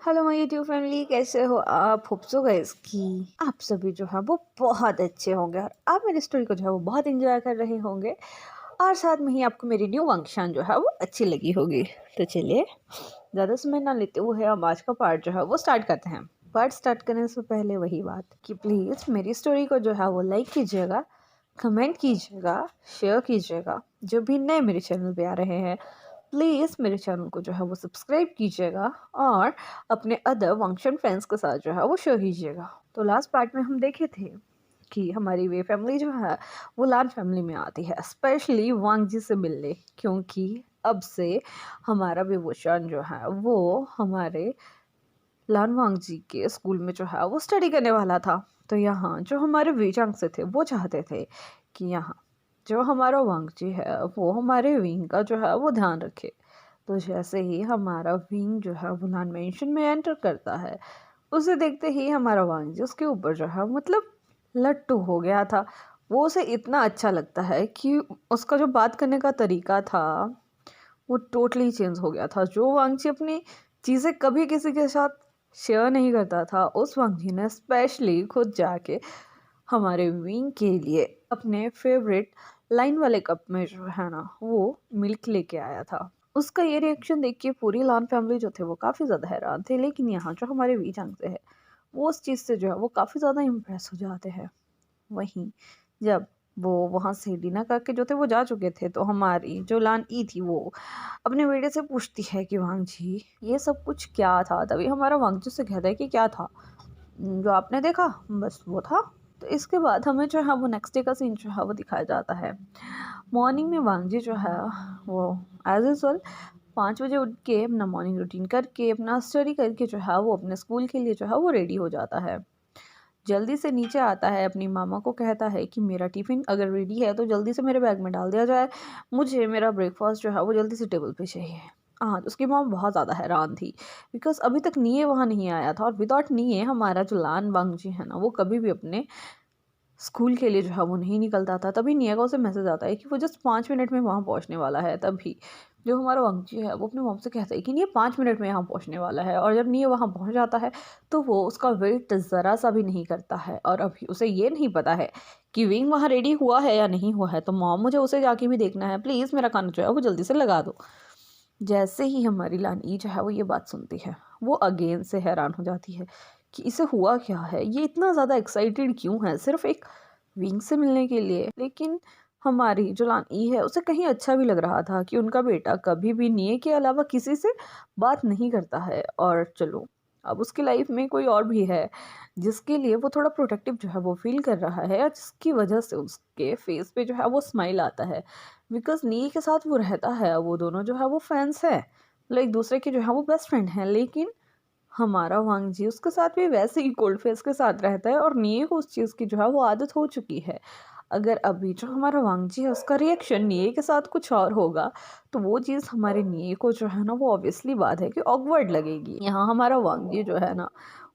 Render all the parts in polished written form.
Hello my YouTube family, कैसे हो आप? होप सो गाइस कि आप सभी जो है वो बहुत अच्छे होंगे और आप मेरी स्टोरी को जो है वो बहुत एंजॉय कर रहे होंगे और साथ में ही आपको मेरी न्यू फंक्शन जो है वो अच्छी लगी होगी। तो चलिए ज़्यादा समय ना लेते हुए हम आज का पार्ट जो है वो स्टार्ट करते हैं। पार्ट स्टार्ट करने से पहले वही बात कि प्लीज़ मेरी स्टोरी को जो है वो लाइक कीजिएगा, कमेंट कीजिएगा, शेयर कीजिएगा। जो भी नए मेरे चैनल पे आ रहे हैं प्लीज़ मेरे चैनल को जो है वो सब्सक्राइब कीजिएगा और अपने अदर फंक्शन फ्रेंड्स के साथ जो है वो शेयर कीजिएगा। तो लास्ट पार्ट में हम देखे थे कि हमारी वे फैमिली जो है वो लान फैमिली में आती है, स्पेशली वांग जी से मिलने, क्योंकि अब से हमारा विभूषण जो है वो हमारे लान वांग जी के स्कूल में जो है वो स्टडी करने वाला था। तो यहाँ जो हमारे वेचांग से थे वो चाहते थे कि यहाँ जो हमारा वांग जी है वो हमारे विंग का जो है वो ध्यान रखे। तो जैसे ही हमारा विंग जो है वो लान मेंशन में एंटर करता है, उसे देखते ही हमारा वांग जी उसके ऊपर जो है मतलब लट्टू हो गया था। वो उसे इतना अच्छा लगता है कि उसका जो बात करने का तरीका था वो टोटली चेंज हो गया था। जो वांगची अपनी चीज़ें कभी किसी के साथ शेयर नहीं करता था, उस वांगची ने स्पेशली खुद जाके हमारे विंग के लिए अपने फेवरेट लाइन वाले कप में जो है ना वो मिल्क लेके आया था। उसका ये रिएक्शन देख के पूरी लान फैमिली जो थे वो काफ़ी ज़्यादा हैरान थे, लेकिन यहाँ जो हमारे वी चांग से है वो उस चीज़ से जो है वो काफ़ी ज़्यादा इम्प्रेस हो जाते हैं। वहीं जब वो वहाँ से डिनर करके जो थे वो जा चुके थे, तो हमारी जो लान ई थी वो अपने बेटे से पूछती है कि वांग जी ये सब कुछ क्या था। तभी हमारा वांग जी से कहता है कि क्या था, जो आपने देखा बस वो था। तो इसके बाद हमें जो है वो नेक्स्ट डे का सीन जो है वो दिखाया जाता है। मॉर्निंग में वांग जी जो है वो एज यूजल 5 बजे उठ के अपना मॉर्निंग रूटीन करके अपना स्टडी करके जो है वो अपने स्कूल के लिए जो है वो रेडी हो जाता है। जल्दी से नीचे आता है, अपनी मामा को कहता है कि मेरा टिफ़िन अगर रेडी है तो जल्दी से मेरे बैग में डाल दिया जाए, मुझे मेरा ब्रेकफास्ट जो है वो जल्दी से टेबल पे चाहिए। हाँ, तो उसकी मॉम बहुत ज़्यादा हैरान थी बिकॉज़ अभी तक निये वहाँ नहीं आया था और विदाउट निये हमारा जो लान वांगजी है ना वो कभी भी अपने स्कूल के लिए जो है वो नहीं निकलता था। तभी निया का उसे मैसेज आता है कि वो जस्ट 5 मिनट में वहाँ पहुँचने वाला है। तभी जो हमारा वांगजी है वो अपनी मॉम से कहता है कि निया 5 मिनट में यहाँ पहुँचने वाला है, और जब निया वहाँ पहुँच जाता है तो वो उसका वेट ज़रा सा भी नहीं करता है। और अभी उसे ये नहीं पता है कि विंग वहाँ रेडी हुआ है या नहीं हुआ है। तो मॉम मुझे उसे जाके भी देखना है, प्लीज़ मेरा खाना जो है वो जल्दी से लगा दो। जैसे ही हमारी लानी जो है वो ये बात सुनती है, वो अगेन से हैरान हो जाती है कि इसे हुआ क्या है, ये इतना ज़्यादा एक्साइटेड क्यों है सिर्फ एक विंग से मिलने के लिए। लेकिन हमारी जो लानी है उसे कहीं अच्छा भी लग रहा था कि उनका बेटा कभी भी निये के अलावा किसी से बात नहीं करता है। और चलो अब उसकी लाइफ में कोई और भी है जिसके लिए वो थोड़ा प्रोटेक्टिव जो है वो फील कर रहा है, और जिसकी वजह से उसके फेस पे जो है वो स्माइल आता है। बिकॉज नी के साथ वो रहता है, वो दोनों जो है वो फ्रेंड्स है, मतलब एक दूसरे के जो है वो बेस्ट फ्रेंड हैं। लेकिन हमारा वांग जी उसके साथ भी वैसे ही कोल्ड फेस के साथ रहता है, और निये को उस चीज़ की जो है वो आदत हो चुकी है। अगर अभी जो हमारा वांग जी है उसका रिएक्शन निये के साथ कुछ और होगा तो वो चीज़ हमारे निये को जो है ना वो ऑब्वियसली बात है कि ऑकवर्ड लगेगी। यहाँ हमारा वांग जी जो है ना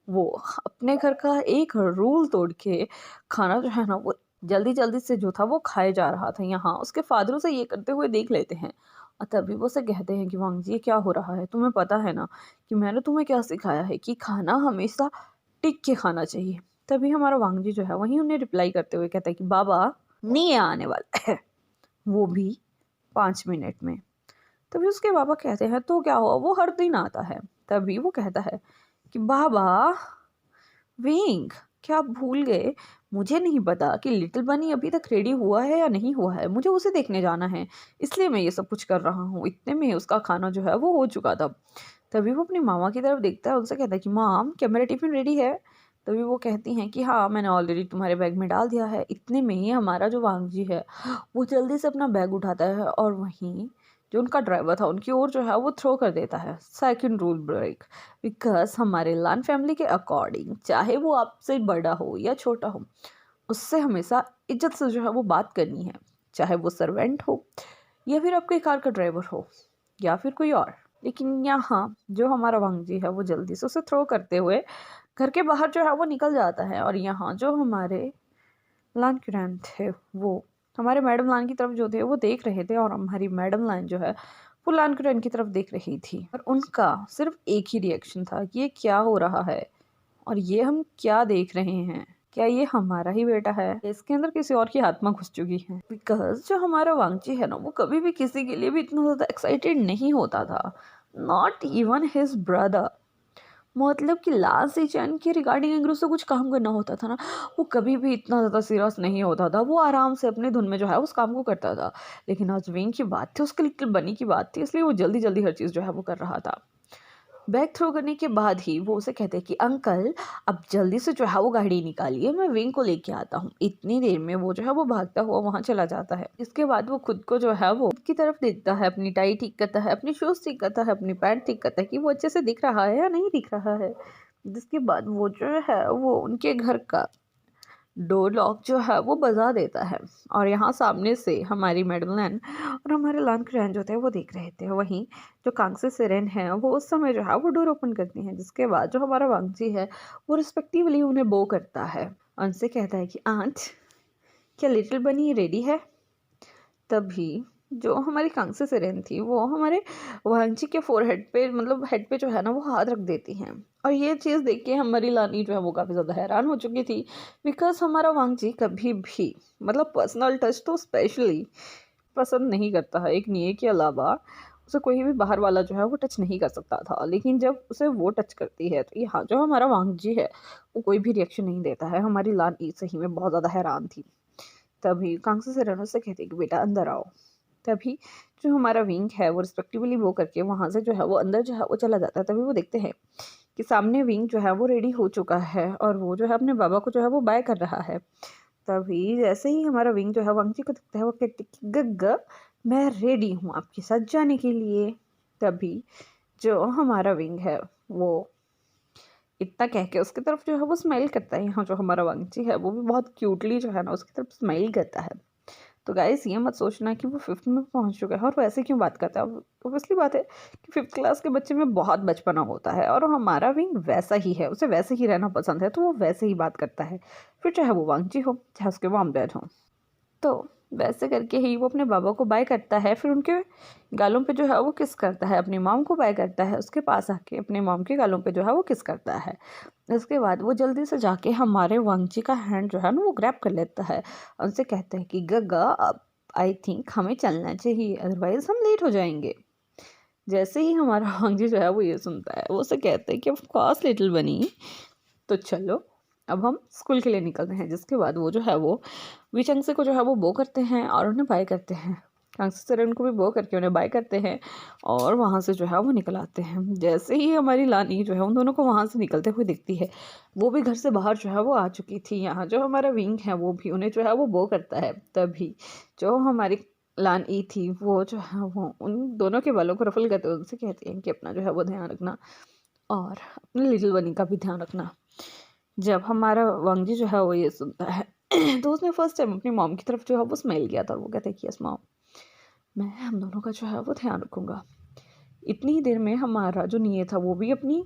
वो अपने घर का एक रूल तोड़ के खाना जो है ना वो जल्दी जल्दी से जो था वो खाए जा रहा था। यहाँ उसके फादर उसे ये करते हुए देख लेते हैं और तभी वो उसे कहते हैं कि वांग जी ये क्या हो रहा है, तुम्हें पता है ना कि मैंने तुम्हें क्या सिखाया है कि खाना हमेशा टिक के खाना चाहिए। तभी हमारा वांग जी जो है वहीं उन्हें रिप्लाई करते हुए कहता है कि बाबा नहीं आने वाला है, वो भी 5 मिनट में। तभी उसके बाबा कहते हैं तो क्या हुआ, वो हर दिन आता है। तभी वो कहता है कि बाबा विंग क्या आप भूल गए, मुझे नहीं पता कि लिटिल बनी अभी तक रेडी हुआ है या नहीं हुआ है, मुझे उसे देखने जाना है, इसलिए मैं ये सब कुछ कर रहा हूँ। इतने में उसका खाना जो है वो हो चुका था। तभी वो अपनी मामा की तरफ देखता है, उनसे कहता है कि माम क्या मेरा टिफ़िन रेडी है। तभी वो कहती हैं कि हाँ मैंने ऑलरेडी तुम्हारे बैग में डाल दिया है। इतने में ही हमारा जो वांग जी है वो जल्दी से अपना बैग उठाता है और वहीं जो उनका ड्राइवर था उनकी ओर जो है वो थ्रो कर देता है। सेकंड रूल ब्रेक, बिकॉज हमारे लान फैमिली के अकॉर्डिंग चाहे वो आपसे बड़ा हो या छोटा हो, उससे हमेशा इज्जत से जो है वो बात करनी है, चाहे वो सर्वेंट हो या फिर आपके कार का ड्राइवर हो या फिर कोई और। लेकिन यहाँ जो हमारा वांगजी है वो जल्दी से उसे थ्रो करते हुए घर के बाहर जो है वो निकल जाता है। और यहाँ जो हमारे लान किरण थे वो हमारे मैडम लान की तरफ जो थे वो देख रहे थे, और हमारी मैडम लान जो है वो लानकुरान की तरफ देख रही थी और उनका सिर्फ एक ही रिएक्शन था कि ये क्या हो रहा है और ये हम क्या देख रहे हैं, क्या ये हमारा ही बेटा है, इसके अंदर किसी और की आत्मा घुस चुकी है। बिकॉज जो हमारा वांगची है ना, वो कभी भी किसी के लिए भी इतना ज़्यादा एक्साइटेड नहीं होता था, नॉट इवन हिज ब्रदर। मतलब कि लास्ट सीजन के रिगार्डिंग अगर उससे कुछ काम करना होता था ना, वो कभी भी इतना ज़्यादा सीरियस नहीं होता था, वो आराम से अपने धुन में जो है उस काम को करता था। लेकिन आज विंग की बात थी, उसके लिटिल बनी की बात थी, इसलिए वो जल्दी जल्दी हर चीज़ जो है वो कर रहा था। बैग थ्रो करने के बाद ही वो उसे कहते हैं कि अंकल अब जल्दी से जो है वो गाड़ी निकालिए, मैं विंग को लेके आता हूँ। इतनी देर में वो जो है वो भागता हुआ वहाँ चला जाता है। इसके बाद वो खुद को जो है वो खुद की तरफ देखता है, अपनी टाई ठीक करता है, अपनी शूज़ ठीक करता है, अपनी पैंट ठीक करता है कि वो अच्छे से दिख रहा है या नहीं दिख रहा है। जिसके बाद वो जो है वो उनके घर का डोर लॉक जो है वो बजा देता है और यहाँ सामने से हमारी मेडलन और हमारे लानकुरान जो थे वो देख रहे थे। वहीं जो कांगसे सिरेन है वो उस समय जो है वो डोर ओपन करती हैं। जिसके बाद जो हमारा वांगजी है वो रिस्पेक्टिवली उन्हें बो करता है, उनसे कहता है कि आंट क्या लिटिल बनी रेडी है। तभी जो हमारी कांगसे सिरेन थी वो हमारे वांगजी के फोरहेड पे, मतलब हेड पे जो है ना वो हाथ रख देती हैं। और ये चीज़ देख के हमारी लानी जो है वो काफ़ी ज़्यादा हैरान हो चुकी थी। बिकॉज हमारा वांगजी कभी भी, मतलब पर्सनल टच तो स्पेशली पसंद नहीं करता है। एक निये के अलावा उसे कोई भी बाहर वाला जो है वो टच नहीं कर सकता था, लेकिन जब उसे वो टच करती है तो यहाँ जो हमारा वांगजी है वो कोई भी रिएक्शन नहीं देता है। हमारी लानी सही में बहुत ज़्यादा हैरान थी। तभी कांगसे सिरेन से कहती है कि बेटा अंदर आओ। तभी जो हमारा विंग है वो रिस्पेक्टिवली वो करके वहाँ से जो है वो अंदर जो है वो चला जाता है। तभी वो देखते हैं कि सामने विंग जो है वो रेडी हो चुका है और वो जो है अपने बाबा को जो है वो बाय कर रहा है। तभी जैसे ही हमारा विंग जो है वांगजी को दिखता है वो कहती है कि गग्गा मैं रेडी हूँ आपके साथ जाने के लिए। तभी जो हमारा विंग है वो इतना कह के उसकी तरफ जो है वो स्माइल करता है। यहाँ जो हमारा वांगची है वो भी बहुत क्यूटली जो है ना उसकी तरफ स्माइल करता है। तो गाइस ये मत सोचना कि वो 5th में पहुंच चुका है और वो ऐसे क्यों बात करता है। ऑब्वियसली बात है कि 5th क्लास के बच्चे में बहुत बचपना होता है और हमारा विंग वैसा ही है, उसे वैसे ही रहना पसंद है, तो वो वैसे ही बात करता है, फिर चाहे वो वांगची हो चाहे उसके मॉम डैड हो। तो वैसे करके ही वो अपने बाबा को बाय करता है, फिर उनके गालों पे जो है वो किस करता है, अपनी मॉम को बाय करता है, उसके पास आके अपने मॉम के गालों पे जो है वो किस करता है। इसके बाद वो जल्दी से जाके हमारे वांगची का हैंड जो है ना वो ग्रैब कर लेता है। उनसे कहते हैं कि गग्गा अब आई थिंक हमें चलना चाहिए, अदरवाइज हम लेट हो जाएंगे। जैसे ही हमारा वांगजी जो है वो ये सुनता है वो उसे कहते हैं कि ऑफ कोर्स लिटिल बनी, तो चलो अब हम स्कूल के लिए निकलते हैं। जिसके बाद वो जो है वो विचंगसे को जो है वो बो करते हैं और उन्हें बाय करते हैं। कांगसे सिरेन को भी बो करके उन्हें बाय करते हैं और वहाँ से जो है वो निकल आते हैं। जैसे ही हमारी लानी जो है उन दोनों को वहाँ से निकलते हुए दिखती है, वो भी घर से बाहर जो है वो आ चुकी थी। यहाँ जो हमारा विंग है वो भी उन्हें जो है वो बो करता है। तभी जो हमारी लान ई थी वो जो है वो उन दोनों के बालों को रफल करते हुए उनसे कहती हैं कि अपना जो है वो ध्यान रखना और अपने लिटिल बनी का भी ध्यान रखना। जब हमारा वांगजी जो है वो ये सुनता है तो उसने फर्स्ट टाइम अपनी मॉम की तरफ जो है वो स्माइल किया था और वो कहता है कि यस मॉम, मैं हम दोनों का जो है वो ध्यान रखूँगा। इतनी ही देर में हमारा जो निये था वो भी अपनी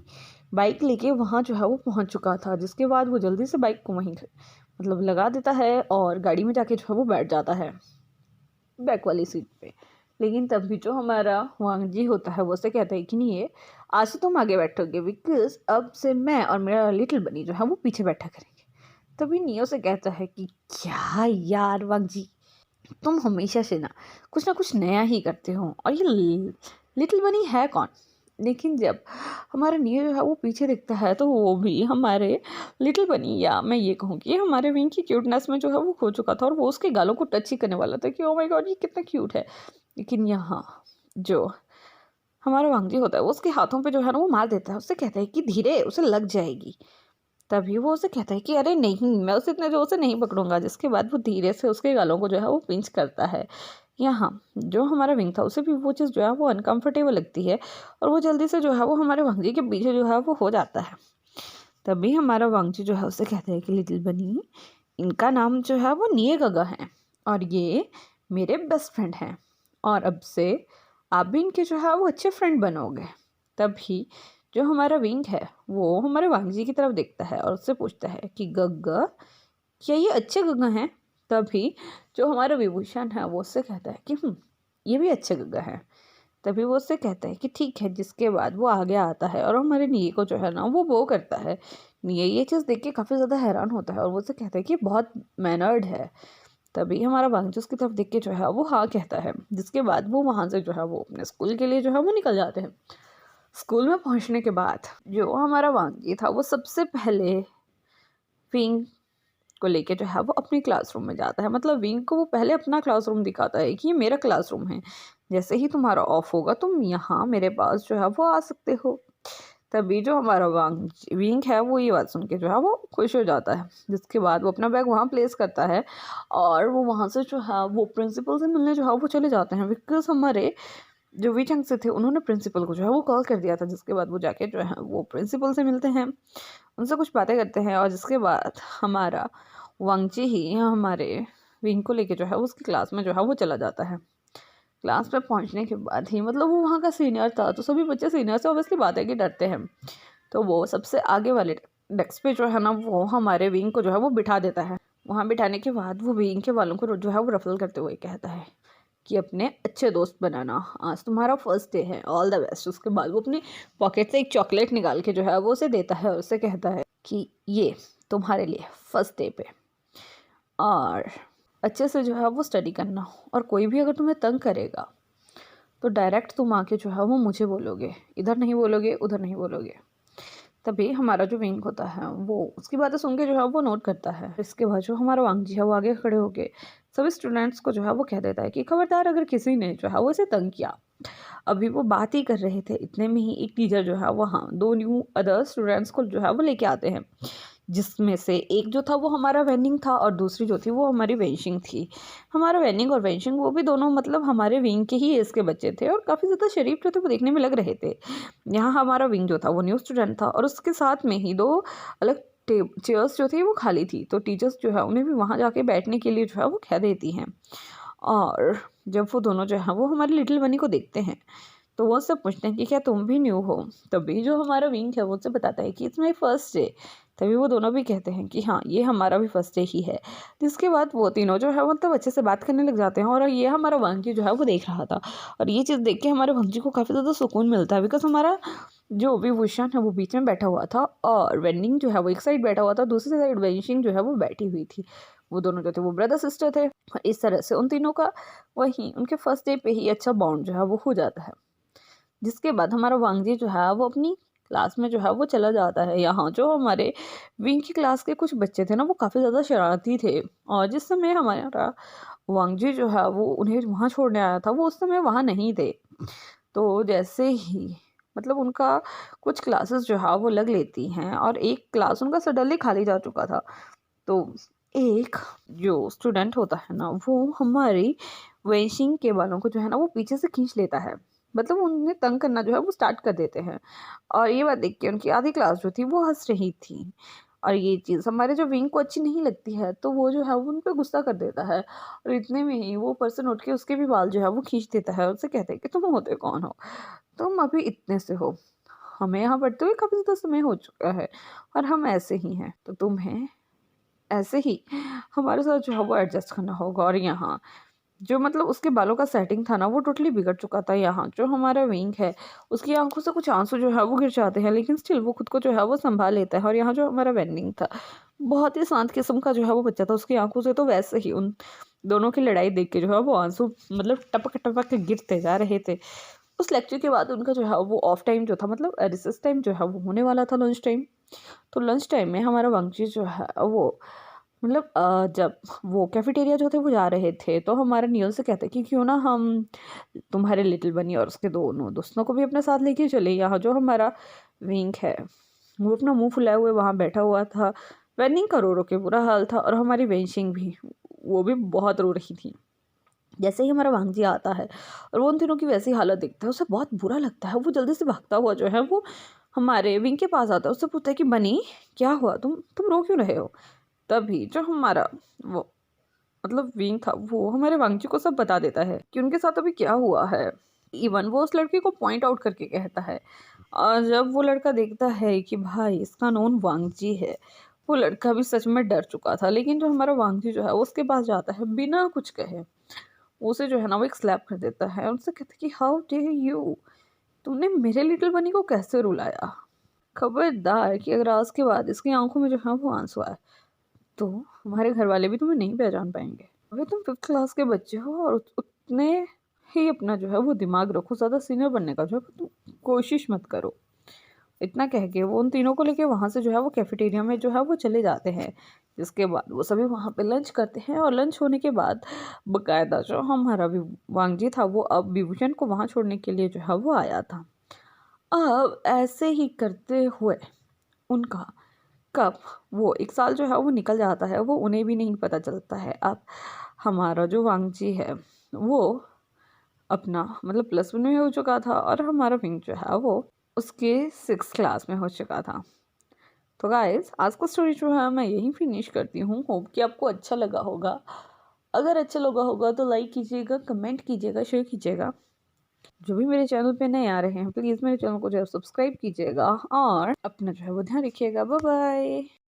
बाइक लेके वहाँ जो है वो पहुँच चुका था। जिसके बाद वो जल्दी से बाइक को वहीं मतलब लगा देता है और गाड़ी में जाके जो है वो बैठ जाता है बैक वाली सीट पे। लेकिन तब भी जो हमारा वांगजी होता है वो उससे कहता है कि नहीं ये आज से तुम आगे बैठोगे, बिकॉज अब से मैं और मेरा लिटिल बनी जो है वो पीछे बैठा करेंगे। तभी नियो से कहता है कि क्या यार वांगजी, तुम हमेशा से ना कुछ नया ही करते हो और ये लिटिल बनी है कौन। लेकिन जब हमारा नियो जो है वो पीछे दिखता है तो वो भी हमारे लिटिल बनी, या मैं ये कहूँ कि हमारे विंग की क्यूटनेस में जो है वो खो चुका था और वो उसके गालों को टच ही करने वाला था कि ओ माय गॉड ये कितना क्यूट है। लेकिन यहाँ जो हमारा वांगजी होता है वो उसके हाथों पे जो है ना वो मार देता है, उससे कहता है कि धीरे उसे लग जाएगी। तभी वो उसे कहता है कि अरे नहीं मैं उसे इतने जोर से नहीं पकड़ूंगा। जिसके बाद वो धीरे से उसके गालों को जो है वो पिंच करता है। यहाँ जो हमारा विंग था उसे भी वो चीज़ जो है वो अनकंफर्टेबल लगती है और वो जल्दी से जो है वो हमारे वांगजी के पीछे जो है वो हो जाता है। तभी हमारा वांगजी जो है उसे कहता है कि लिटिल बनी, इनका नाम जो है वो निये गगा है और ये मेरे बेस्ट फ्रेंड हैं और अब से आप भी इनके जो है वो अच्छे फ्रेंड बनोगे। तभी जो हमारा विंग है वो हमारे वांगजी की तरफ देखता है और उससे पूछता है कि गग्गा क्या ये अच्छे गग्गा हैं। तभी जो हमारा विभूषण है वो उससे कहता है कि ये भी अच्छे गग्गा हैं। तभी वो उससे कहता है कि ठीक है। जिसके बाद वो आगे आता है और हमारे निये को जो है ना वो करता है। निये ये चीज़ देख के काफ़ी ज़्यादा हैरान होता है और वो उससे कहता है कि बहुत मैनर्ड है। तभी हमारा वांगजी उसकी तरफ देख के जो है वो हाँ कहता है। जिसके बाद वो वहाँ से जो है वो अपने स्कूल के लिए जो है वो निकल जाते हैं। स्कूल में पहुँचने के बाद जो हमारा वांगजी था वो सबसे पहले विंग को लेके जो है वो अपने क्लासरूम में जाता है। मतलब विंग को वो पहले अपना क्लासरूम दिखाता है कि ये मेरा क्लासरूम है, जैसे ही तुम्हारा ऑफ होगा तुम यहाँ मेरे पास जो है वो आ सकते हो। तभी जो हमारा विंग है वो ये बात सुन के जो है वो खुश हो जाता है। जिसके बाद वो अपना बैग वहाँ प्लेस करता है और वो वहाँ से जो है वो प्रिंसिपल से मिलने जो है वो चले जाते हैं। बिकॉज हमारे जो विचंग से थे उन्होंने प्रिंसिपल को जो है वो कॉल कर दिया था। जिसके बाद वो जाके जो है वो प्रिंसिपल से मिलते हैं, उनसे कुछ बातें करते हैं और जिसके बाद हमारा वांगजी ही हमारे विंग को लेके जो है उसकी क्लास में जो है वो चला जाता है। क्लास में पहुंचने के बाद ही मतलब वो वहाँ का सीनियर था तो सभी बच्चे सीनियर से ऑब्वियसली बातें की डरते हैं। तो वो सबसे आगे वाले डेस्क पे जो है ना वो हमारे विंग को जो है वो बिठा देता है। वहाँ बिठाने के बाद वो विंग के वालों को जो है वो रफल करते हुए कहता है कि अपने अच्छे दोस्त बनाना, आज तुम्हारा फर्स्ट डे है, ऑल द बेस्ट। उसके बाद वो अपनी पॉकेट से एक चॉकलेट निकाल के जो है वो उसे देता है और उसे कहता है कि ये तुम्हारे लिए फर्स्ट डे पे, और अच्छे से जो है वो स्टडी करना, और कोई भी अगर तुम्हें तंग करेगा तो डायरेक्ट तुम आके जो है वो मुझे बोलोगे, इधर नहीं बोलोगे उधर नहीं बोलोगे। तभी हमारा जो विंग होता है वो उसकी बातें सुन के जो है वो नोट करता है। इसके बाद जो हमारा वांगजी है वो आगे खड़े होके सभी स्टूडेंट्स को जो है वो कह देता है कि खबरदार अगर किसी ने जो है वो इसे तंग किया। अभी वो बात ही कर रहे थे, इतने में ही एक टीचर जो है वहाँ दो न्यू अदर स्टूडेंट्स को जो है वो लेके आते हैं, जिसमें से एक जो था वो हमारा वेनिंग था और दूसरी जो थी वो हमारी वेंशिंग थी। हमारा वेनिंग और वेंशिंग वो भी दोनों मतलब हमारे विंग के ही एज के बच्चे थे और काफ़ी ज़्यादा शरीफ जो थे वो देखने में लग रहे थे। यहाँ हमारा विंग जो था वो न्यू स्टूडेंट था और उसके साथ में ही दो अलग चेयर्स जो थी वो खाली थी, तो टीचर्स जो है उन्हें भी वहाँ जाके बैठने के लिए जो है वो कह देती हैं। और जब वो दोनों जो है वो हमारी लिटिल बनी को देखते हैं तो वो उससे पूछते हैं कि क्या तुम भी न्यू हो। तभी जो हमारा विंग है वो उससे बताता है कि इट्स माई फर्स्ट डे। तभी वो दोनों भी कहते हैं कि हाँ ये हमारा भी फर्स्ट डे ही है। जिसके बाद वो तीनों जो है मतलब अच्छे से बात करने लग जाते हैं और ये हमारा वांगी जो है वो देख रहा था और ये चीज़ देख के हमारे वांगी को काफ़ी ज़्यादा सुकून मिलता है। बिकॉज हमारा जो विभूषण है वो बीच में बैठा हुआ था और वेंडिंग जो है वो एक साइड बैठा हुआ था, दूसरी साइड वेंशिंग जो है वो बैठी हुई थी। वो दोनों जो थे वो ब्रदर सिस्टर थे और इस तरह से उन तीनों का वहीं उनके फर्स्ट डे पे ही अच्छा बॉन्ड जो है वो हो जाता है। जिसके बाद हमारा वांगजी जो है वो अपनी क्लास में जो है वो चला जाता है। यहाँ जो हमारे विंग की क्लास के कुछ बच्चे थे ना वो काफ़ी ज़्यादा शरारती थे और जिस समय हमारा वांगजी जो है वो उन्हें वहाँ छोड़ने आया था वो उस समय वहाँ नहीं थे। तो जैसे ही मतलब उनका कुछ क्लासेस जो है वो लग लेती हैं और एक क्लास उनका सडनली खाली जा चुका था। तो एक जो स्टूडेंट होता है ना वो हमारी वेंशिंग के बालों को जो है ना वो पीछे से खींच लेता है, मतलब उन्हें तंग करना जो है वो स्टार्ट कर देते हैं। और ये बात देख के उनकी आधी क्लास जो थी वो हंस रही थी और ये चीज़ हमारे जो विंग को अच्छी नहीं लगती है तो वो जो है वो उन पर गुस्सा कर देता है और इतने में ही वो पर्सन उठ के उसके भी बाल जो है वो खींच देता है और उससे कहते हैं कि तुम होते कौन हो, तुम अभी इतने से हो, हमें यहाँ पढ़ते हुए काफ़ी ज़्यादा समय हो चुका है और हम ऐसे ही हैं, तो तुम्हें ऐसे ही हमारे साथ जो है वो एडजस्ट करना होगा। और यहाँ जो मतलब उसके बालों का सेटिंग था ना वो टोटली बिगड़ चुका था। यहाँ जो हमारा विंग है उसकी आंखों से कुछ आंसू जो है वो गिर जाते हैं लेकिन स्टिल वो खुद को जो है वो संभाल लेता है। और यहाँ जो हमारा वेंडिंग था बहुत ही शांत किस्म का जो है वो बच्चा था, उसकी आंखों से तो वैसे ही उन दोनों की लड़ाई देख के जो है वो आंसू मतलब टपक टपक के गिरते जा रहे थे। उस लेक्चर के बाद उनका जो है वो ऑफ टाइम जो था मतलब रिसेस टाइम जो है वो होने वाला था, लंच टाइम। तो लंच टाइम में हमारा वांगजी जो है वो मतलब जब वो कैफेटेरिया जो थे वो जा रहे थे तो हमारे नियल से कहते कि क्यों ना हम तुम्हारे लिटिल बनी और उसके दोनों दोस्तों को भी अपने साथ लेके चले। यहाँ जो हमारा विंग है वो अपना मुंह फुलाए हुए वहाँ बैठा हुआ था। वेनिंग का रो रो के बुरा हाल था और हमारी वेंशिंग भी वो भी बहुत रो रही थी। जैसे ही हमारा वांगजी आता है और वो उन तीनों की वैसी हालत देखता है उसे बहुत बुरा लगता है। वो जल्दी से भागता हुआ जो है वो हमारे विंग के पास आता है, उससे पूछता है कि बनी क्या हुआ, तुम रो क्यों रहे हो। तभी जो हमारा वो मतलब विंग था वो हमारे वांगजी को सब बता देता है कि उनके साथ अभी क्या हुआ है। इवन वो उस लड़के को पॉइंट आउट करके कहता है और जब वो लड़का देखता है कि भाई इसका नोन वांगजी है, वो लड़का भी सच में डर चुका था। लेकिन जो हमारा वांगजी जो है उसके पास जाता है बिना कुछ कहे, उसे जो है ना वो एक स्लैप कर देता है और उनसे कहता है कि हाउ डेयर यू, तुमने मेरे लिटिल बनी को कैसे रुलाया। खबरदार कि अगर आज के बाद इसकी आंखों में जो है वो आंसू आए तो हमारे घर वाले भी तुम्हें नहीं पहचान पाएंगे। अभी तुम 5th क्लास के बच्चे हो और उतने ही अपना जो है वो दिमाग रखो, ज़्यादा सीनियर बनने का जो है तुम कोशिश मत करो। इतना कह के वो उन तीनों को लेके वहाँ से जो है वो कैफेटेरिया में जो है वो चले जाते हैं। जिसके बाद वो सभी वहाँ पे लंच करते हैं और लंच होने के बाद बकायदा जो हमारा वांगजी था वो अब विभूषण को वहाँ छोड़ने के लिए जो है वो आया था। अब ऐसे ही करते हुए उनका कब वो 1 साल जो है वो निकल जाता है, वो उन्हें भी नहीं पता चलता है। अब हमारा जो वांगजी है वो अपना मतलब +1 में हो चुका था और हमारा विंग जो है वो उसके 6th क्लास में हो चुका था। तो गाइस आज का स्टोरी जो है मैं यहीं फिनिश करती हूँ। होप कि आपको अच्छा लगा होगा। अगर अच्छा लगा होगा तो लाइक कीजिएगा, कमेंट कीजिएगा, शेयर कीजिएगा। जो भी मेरे चैनल पे नए आ रहे हैं प्लीज़ मेरे चैनल को जो है सब्सक्राइब कीजिएगा और अपना जो है वो ध्यान रखिएगा। Bye bye.